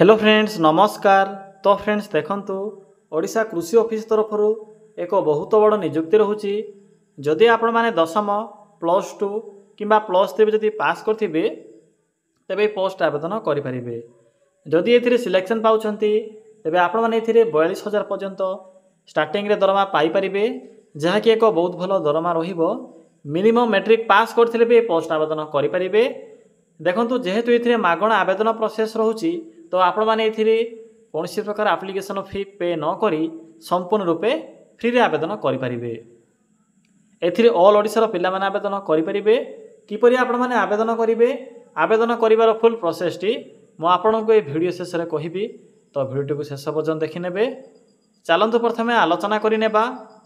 Hello friends नमस्कार। तो friends देखंतु ओडिशा कृषि ऑफिस तरफ एक बहुत बड़ नियुक्ति रोचे। जदि आपण माने दशम +2 किंबा +3 जदि पास करथिबे तेबे पोस्ट आवेदन करि परिबे। जदि एथिरे सिलेक्शन पाउछंती तेबे आपण माने एथिरे 42,000 पर्यंत स्टार्टिंग रे दरमा पाई परिबे, जहा कि एक बहुत भलो दरमा रहिबो। मिनिमम मैट्रिक पास करथिले बे पोस्ट आवेदन करि परिबे। देखंतु जेहेतु एथिरे मागणा आवेदन प्रोसेस रहउची तो आपण माने एथिरे कोनसी प्रकार एप्लिकेशन फी पे न करी संपूर्ण रूपे फ्री रे आवेदन करि परिबे। एथिरे ऑल ओडिसा पिला माने आवेदन करि परिबे। किपरि आपण माने आवेदन करिवे, आवेदन करिवार फुल प्रोसेस टी मो आपनको ए वीडियो शेष रे कहिबी, तो वीडियो को शेष पर्यंत देखि नेबे। चलंतु प्रथमे आलोचना करि नेबा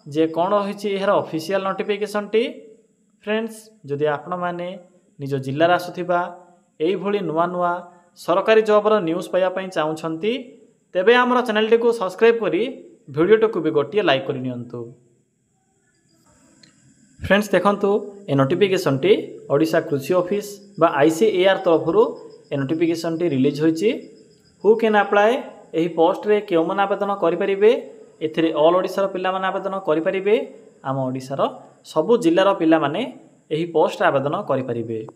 जे कोन रहिछि एहर ऑफिशियल नोटिफिकेशन टी। फ्रेंड्स जदि आपण माने निज जिल्ला रा आसुथिबा एई भली नुवा नुवा सरकारी जॉब रो न्यूज़ पाया पई चाहुछंती तेबे हमर चैनल टी को सब्सक्राइब करी वीडियो टी को भी गोटिए लाइक करि नियंतु। फ्रेंड्स देखंतु ए नोटिफिकेशन टी ओडिशा कृषि ऑफिस बा ICAR तरफरु ए नोटिफिकेशन टी रिलीज होईची। हु कैन अप्लाई एही पोस्ट रे केउ मन आवेदन करि परिबे। एथिरे ऑल ओडिसा रो पिला माने आवेदन करि परिबे। आम ओडिसा रो सबु जिल्ला रो पिला माने एही पोस्ट आवेदन करि परिबे।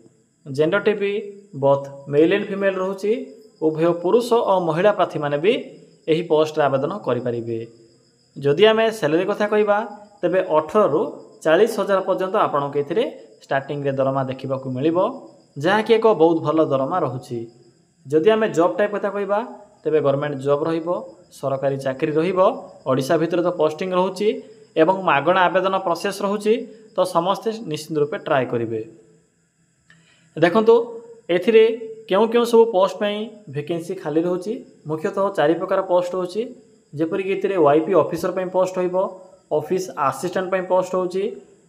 जेंडर टी भी बोथ मेल एंड फीमेल रोची। उभय पुरुष और महिला प्रार्थी माने भी एही पोस्ट आवेदन करि परिबे। जदि आमे सैलरी कथा कहिबा तेबे 18 रु 40,000 पर्यंत आपनको एथिरे स्टार्टिंग रे दरमा देखिबा को मिलिबो, जहा कि एक बहुत भलो दरमा रहउची। जदि आमे जॉब टाइप कथा कहिबा तेबे गवर्नमेंट जॉब रहिबो, सरकारी चाकरी रहिबो। ओडिशा भितर तो पोस्टिंग रहउची एवं मागणा आवेदन प्रोसेस रहउची, तो समस्त निश्चित रूपे ट्राई करिवे। देखंतु एथिरे क्यों क्यों सब पोस्ट पे वैकेंसी खाली रहउची। मुख्यतः 4 प्रकार पोस्ट होची, जेपरि कि एथिरे YP ऑफिसर पे पोस्ट होइबो, ऑफिस असिस्टेंट पे पोस्ट होची,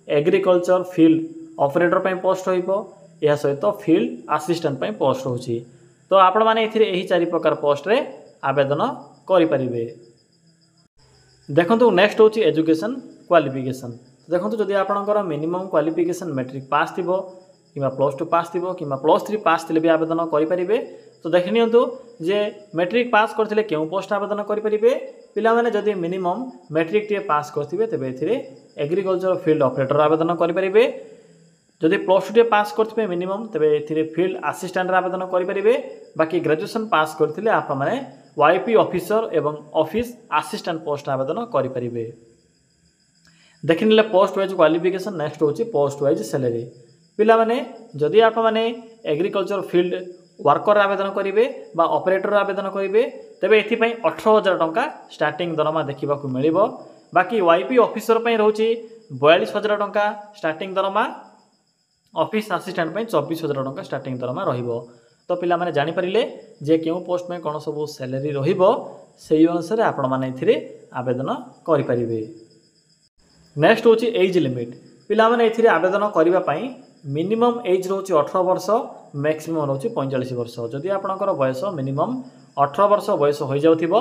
एग्रीकल्चर फील्ड ऑपरेटर पे पोस्ट होइबो, या सहित फील्ड असिस्टेंट पे पोस्ट होची। तो आपण माने एथिरे एही 4 प्रकार पोस्ट रे आवेदन करि परिबे। देखंतु नेक्स्ट होची एजुकेशन क्वालिफिकेशन। देखंतु जदि आपनकर मिनिमम क्वालिफिकेशन मैट्रिक पास थिबो किंबा +2 पास थिबो किंबा +3 पास थिले भी आवेदन करि परिबे। तो देखि नियंतु जे मैट्रिक पास करथिले केउ पोस्ट आवेदन करि परिबे। पिला माने जदि मिनिमम मैट्रिक टे पास करथिबे तेबे एथिरे एग्रीकल्चर फील्ड ऑपरेटर आवेदन करि परिबे। जदि +2 टे पास करथिबे मिनिमम तेबे एथिरे फील्ड असिस्टेंट आवेदन करि परिबे। बाकी ग्रेजुएशन पास करथिले आप माने YP ऑफिसर एवं ऑफिस असिस्टेंट पोस्ट आवेदन करि परिबे। देखि निले पोस्ट वाइज क्वालिफिकेशन। नेक्स्ट होची पोस्ट वाइज सैलरी। पिला माने जदि आप माने एग्रीकल्चर फील्ड वर्कर आवेदन करिवे बा ऑपरेटर आवेदन करिवे तेबे एथि पई 18,000 टंका स्टार्टिंग दरमा देखिबा को मिलिबो। बाकी YP ऑफिसर पई रहउची 42,000 टंका स्टार्टिंग दरमा, ऑफिस असिस्टेंट पई 24,000 टंका स्टार्टिंग दरमा रहिबो। तो पिला माने जानि परिले जे केउ पोस्ट में कोन सब सैलरी रहिबो सेही अनुसार आपण माने एथिरे आवेदन करि परिबे। नेक्स्ट होची एज लिमिट। पिला माने एथिरे आवेदन करिबा पई मिनिमम एज रोची 18 वर्ष, मैक्सिमम रोची 45 वर्ष। जदि आपनकर बयस मिनिमम 18 वर्ष बयस हो जाउथिबो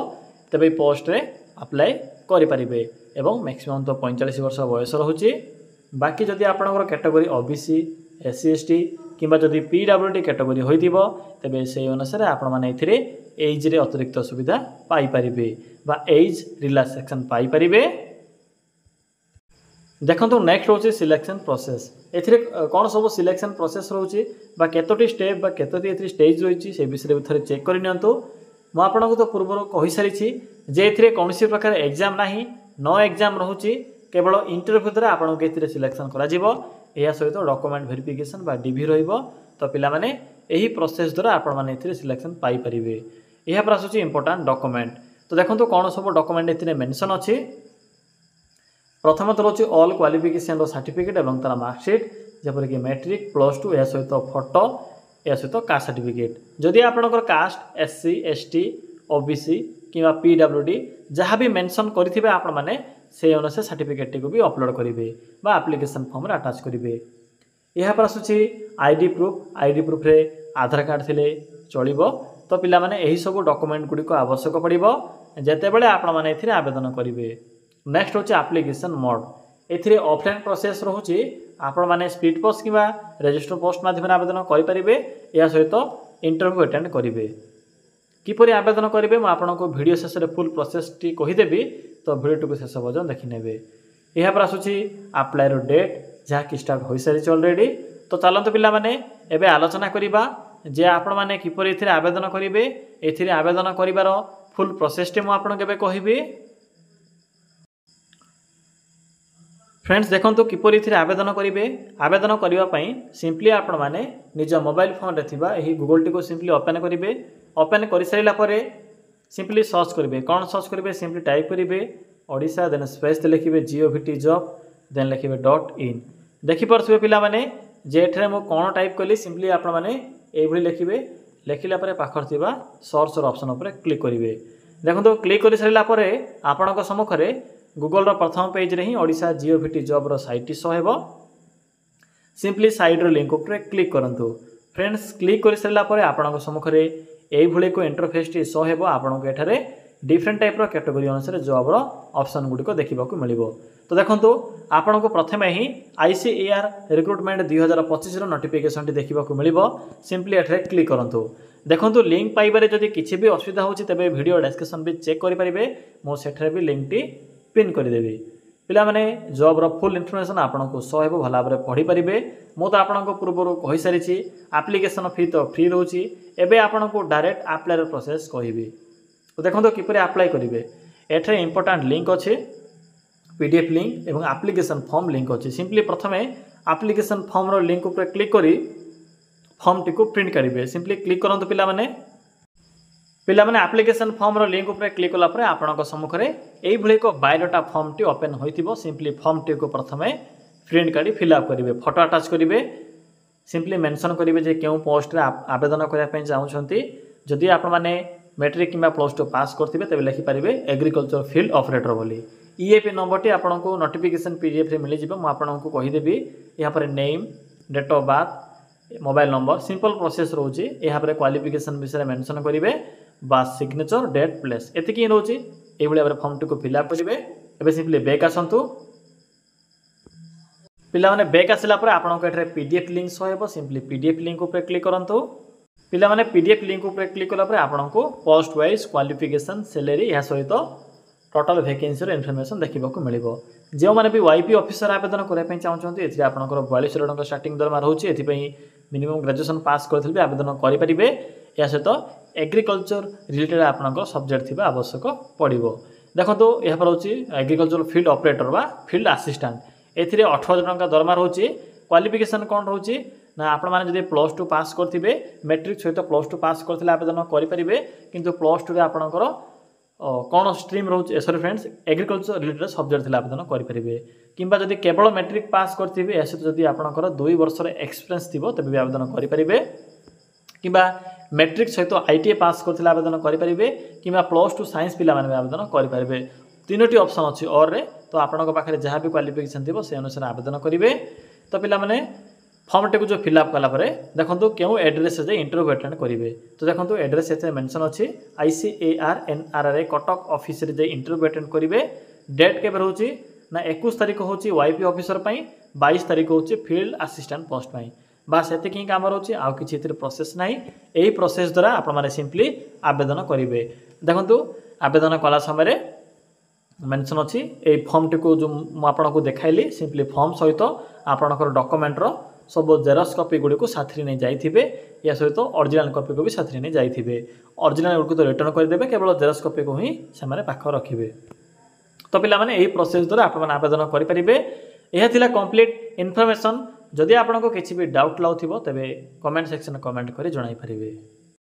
तबे पोस्ट रे अप्लाई करि परिबे एवं मैक्सिमम तो 45 वर्ष बयस रहउची। बाकी जदि आपनकर कैटेगरी OBC SC ST किंबा जदि PWD कैटेगरी होइथिबो तबे सेही अनुसार आपण माने एथिरे एज रे अतिरिक्त सुविधा पाई परिबे बा एज रिलैक्सेशन पाई परिबे। देखंतु नेक्स्ट होची सिलेक्शन प्रोसेस। एथिरे कोन सब सिलेक्शन प्रोसेस रहउची बा केतोटी स्टेप बा केतोटी एथिरे स्टेज रहिची से विषय रे थरे चेक करि नियंतु। मो आपनको तो पूर्व कहि सारिछि जे एथिरे कोनसी प्रकार एग्जाम नाही, नो एग्जाम रहउची, केवल इंटरव्यू द्वारा आपनको एथिरे सिलेक्शन करा जिवो। एया सहित डॉक्यूमेंट वेरिफिकेशन बा DV रहिबो। तो पिला माने एही प्रोसेस द्वारा आपण माने एथिरे सिलेक्शन पाई परिबे। एहा पर आसुची इंपोर्टेंट डॉक्यूमेंट। तो देखंतु कोन सब डॉक्यूमेंट एथिरे मेंशन अछि। प्रथम तो रोची ऑल क्वालिफिकेशन रो सर्टिफिकेट एवं तार मार्कशीट, जेपर कि मैट्रिक +2 या सहित फोटो या सहित कास्ट सर्टिफिकेट। जदि आपनकर कास्ट SC ST OBC किंबा PWD जहाँ भी मेंशन करथिबे आपण माने से अनुसार सर्टिफिकेट को भी अपलोड करिवे बा एप्लिकेशन फॉर्म रे अटैच करिवे। यहा पर आसुची ID प्रूफ रे आधार कार्ड थिले चलिबो। तो पिला माने एही सब डॉक्यूमेंट गुडी को आवश्यक पड़िबो जेते बेले आपण माने एथिरे आवेदन करिवे। नेक्स्ट होची एप्लिकेशन मोड। एथिरे ऑफलाइन प्रोसेस रहउची, आपण माने स्पीड पोस्ट किबा रजिस्टर पोस्ट माध्यम आवेदन करि परिबे, या सहित इंटरव्यू अटेंड करिवे। किपरि आवेदन करेंगे मुझे आपको वीडियो शेष में फुल प्रोसेस टी कहीदेवी तो वीडियो को शेष पर्यटन देखने यहाँ पर आसूँ आप्लायर डेट जहाँकि स्टार्ट हो सारी अलरेडी। तो चलते पिला माने एबे आलोचना करिबा जे आपण माने किपरि एथिरे आवेदन करेंगे एथिरे आवेदन करिवार फुल प्रोसेस टी मु आपन केबे कहिबी। फ्रेंड्स देखंतु किपरि एथिरे आवेदन करेंगे आवेदन करबा पई सिंपली आपण माने निज मोबाइल फोन रे थिबा एही गूगल टी को सिंपली ओपन करेंगे। ओपन कर सारा पर सिंपली सर्च करेंगे कौन सर्च करेंगे सिंपली टाइप करेंगे ओडिशा देन स्पेस लिखिए GOVT जॉब देन लिखिए .in देखिपे पिला माने जे एठरे मु कौन टाइप कली सिंपली आपण माने एभली लिखिए लिखिला पर पाखर थिबा सर्च ऑप्शन उपर क्लिक करेंगे। देखो क्लिक कर सारा पर आपण सम्मुखें गूगल रो प्रथम पेज रे ही ओडिशा GOVT जॉब रो साइट शो हेबो सिंपली साइड रो लिंक उपर क्लिक करंतु। फ्रेंड्स क्लिक कर सारा पर आपण सम्मुखें यही को इंटरफेस टी शो हेबो आपनको एठारे डिफरेंट टाइप रो कैटेगरी अनुसार जॉब रो ऑप्शन गुडी को देखिबा को मिलिबो। तो देखंतु आपनको प्रथमे ही ICAR रिक्रुटमेंट 2025 रो नोटिफिकेशन टी देखिबा को मिलिबो सिंपली एठारे क्लिक करंतु। देखंतु लिंक पाइबारे जदि किछि भी असुविधा होछि तबे वीडियो डिस्क्रिप्शन भी चेक करि परिबे मो सेठरे भी लिंक टी पिन कर देबी। पिला माने जॉब रो फुल इन्फॉर्मेशन आपनको सो हेबो भला भाबरे पढी परिबे। मो तो आपनको पूर्वरु कहि सारिछि एप्लीकेशन फी तो फ्री रहउछि एबे आपनको डायरेक्ट अप्लाई प्रोसेस कहिबी। तो देखो किपरि अप्लाई करेंगे एठे इंपोर्टेंट लिंक अच्छे PDF लिंक एवं एप्लीकेशन फॉर्म लिंक अच्छे सिंपली प्रथमे एप्लीकेशन फॉर्म रो लिंक उपर क्लिक करी फॉर्म टी को प्रिंट करेंगे सिंपली क्लिक करंतु पिला माने एप्लीकेशन फॉर्म रो लिंक उपर क्लिक कला परे आपनको सम्मुखरे एई भली को बायोडाटा फॉर्म टी ओपन होइथिबो सिंपली फॉर्म टी को प्रथमे प्रिंट काढी फिल अप करेंगे फोटो अटैच करेंगे सिंपली मेंशन करेंगे जे केउ पोस्ट रे आवेदन करबा पई चाहउछंती जदि आपण माने मैट्रिक किंबा +2 पास करथिबे तबे लिखि पारिबे एग्रीकल्चर फील्ड ऑपरेटर बोली। EAP नंबर टी आपनको नोटिफिकेशन PDF रे मिलि जिवो मु आपनको कहि देबी। यहाँ पर name date of birth mobile number simple process रोची यहाँ पर क्वालिफिकेशन विषय मेंशन करेंगे बास सिग्नेचर डेट प्लेस एतिकी रोची ए भली भाबरे फॉर्म टी को फिल अप करेंगे। एबे सिंपली बैक आसंतु पिला माने बैक आसिला पर आपनको एठरे PDF लिंक शो हेबो सिंपली PDF लिंक उपर क्लिक करंतु। पिला माने PDF लिंक उपर क्लिक कला पर आपनको पोस्ट वाइज क्वालिफिकेशन सैलरी या सहित टोटल वैकेंसी रो इन्फॉर्मेशन देखिबा को मिलिबो। जे माने भी YP ऑफिसर आवेदन करे पई चाहउछंती एथि आपनकर 42 टका स्टार्टिंग दरमा रहउची एथि पई मिनिमम ग्रेजुएशन पास करथिबे आवेदन करि परिबे या सहित एग्रीकल्चर रिलेटेड आपनकर सब्जेक्ट थिबा आवश्यक पड़िबो। देखंतु यहाँ पर होची एग्रीकल्चर फील्ड ऑपरेटर बा फील्ड असिस्टेंट एथिरे 18 टका दरमा रहउची। क्वालिफिकेशन कोन रहउची ना आपण माने जदि +2 पास करथिबे मैट्रिक सहित +2 पास करथिले आवेदन करि परिबे किंतु +2 रे आपनकर कोन स्ट्रीम रहउची sorry friends agriculture related subject थिले आवेदन करि परिबे किंबा जदि केवल मैट्रिक पास करथिबे एसे जदि आपनकर 2 वर्ष रे एक्सपीरियंस थिबो तबे आवेदन करि परिबे किंबा मैट्रिक सहित ITA पास करथिले आवेदन करि परिबे किंबा +2 साइंस पिला माने आवेदन करि परिबे। तीनोटी ऑप्शन अछि और रे तो आपनकर पाखरे जहां भी क्वालिफिकेशन थिबो से अनुसार आवेदन करिवे। तो पिला माने फॉर्म टी को जो फिलअप कला परे देखंतु केउ एड्रेस से इंटरव्यू अटेंड करेंगे। तो देखंतु एड्रेस एते मेंशन अछि ICAR NRA कटक ऑफिस रे जे इंटरव्यू अटेंड करेंगे। डेट केबे रहउची ना 21 तारिख होची YP ऑफिसर पई 22 तारिख होची फील्ड असिस्टेंट पोस्ट पई बस एते कि काम रहउची आ किछि एते प्रोसेस नाही। एही प्रोसेस द्वारा आपण माने सिंपली आवेदन करेंगे। देखंतु आवेदन कला समय रे मेंशन अछि ए फॉर्म टी को जो आपनको देखाइली सिंपली फॉर्म सहित आपनकर डॉक्यूमेंट रो सब जेरक्स कॉपी गुडी को साथी नहीं जाइथिबे या सहित ओरिजिनल कॉपी को भी साथी नहीं जाइथिबे। ओरिजिनल गुडी को तो रिटर्न कर देबे केवल जेरक्स कॉपी को ही से माने पाख रखिबे। तो पिला माने एही प्रोसेस द्वारा आपण माने आवेदन करि परिबे। एहा थिला कंप्लीट इन्फॉर्मेशन। जदि आपनको किछि भी डाउट लाउथिबो तबे कमेंट सेक्शन कमेंट करि जणाई परिबे।